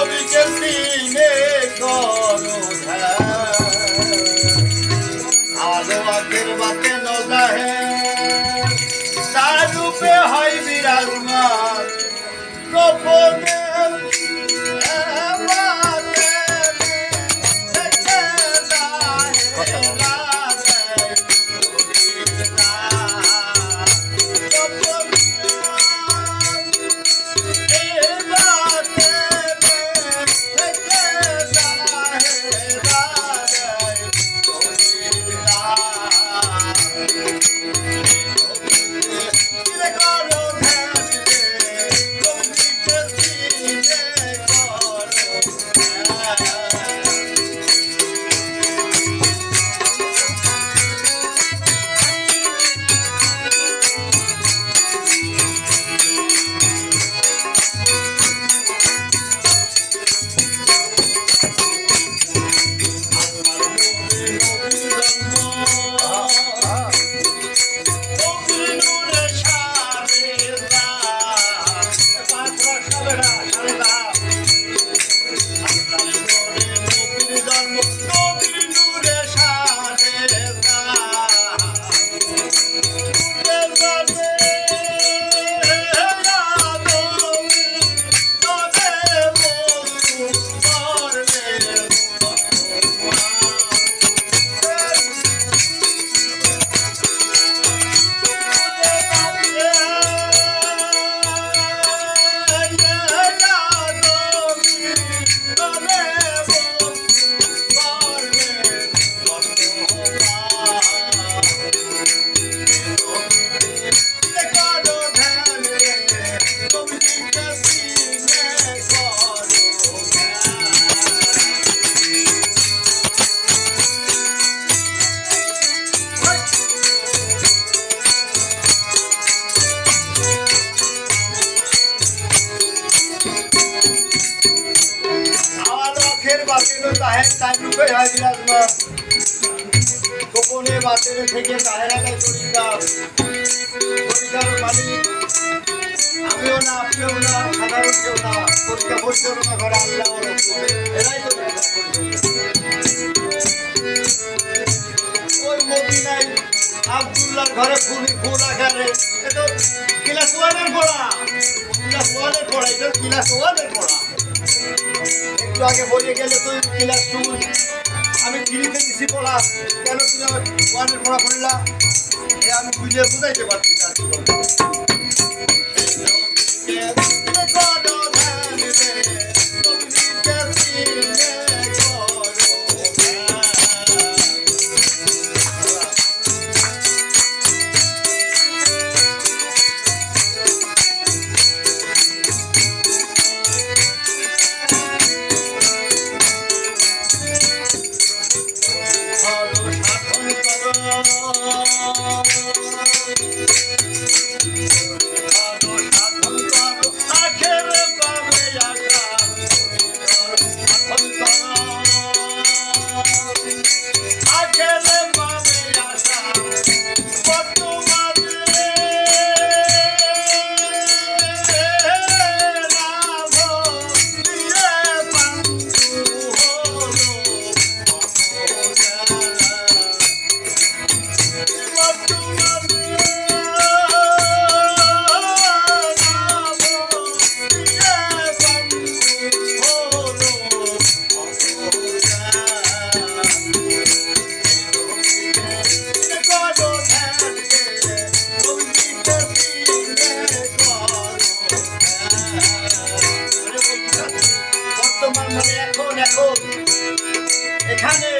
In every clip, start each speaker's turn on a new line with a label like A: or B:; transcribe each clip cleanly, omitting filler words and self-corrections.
A: কবিকে সিনে করো আলো আগের বাতে নজাহে তার রূপে হয় বিরাজমান গোপনে গোপনে বাতের থেকে তাহেরাটাই তরিকার মালিক আমিও না আপনিও না সাধারণ কেউ না পরীক্ষা পরিচালনা করে আল্লাহ এরাই তো ওই মদিনায় আব্দুল্লাহর ঘরে ফুল আকারে এটা ক্লাস ওয়ানের পড়া এটা ক্লাস ওয়ানের পড়া একটু আগে বলে গেলে তুই ক্লাস টু আমি থ্রিতে দিছি পড়া কেন তুমি আমার ওয়ানের পড়া পড়লা আমি বুঝে বুঝাইতে পারছি না এখানে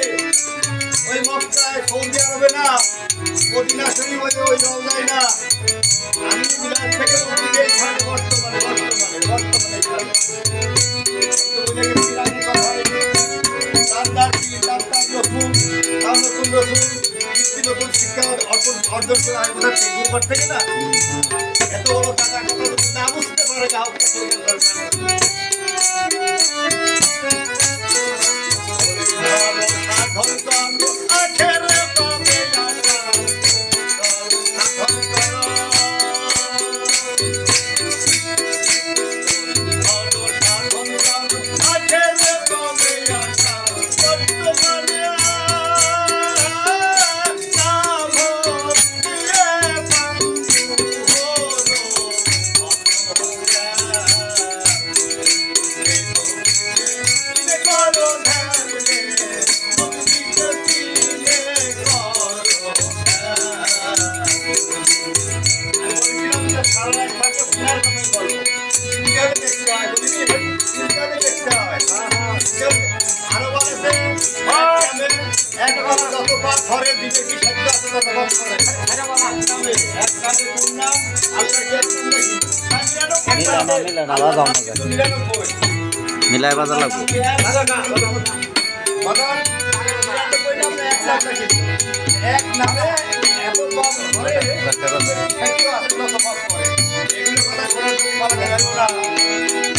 A: ওই মক্কায় সৌদি আরবে না মদিনা শরীফ ওই রওজায় না আমি বিলাস থেকে ওদিকে এখানে বর্তমানে নতুন শিক্ষা অর্জন করে আমি বোধ থেকে না এত বড় টাকা কথা না বুঝতে পারে যাও I বেশি সাধ্য আছে তত কম করে। এক কানে কোন নাম, আল্লাহকে এক নাম দেখি। নিরানব্বই।
B: মিলাই বাজার লাগবো।
A: মদন, এক নামে এত কম করে সাধ্য আছে তত কম করে। এগুলো কথা শোনার জন্য বলা যায় না।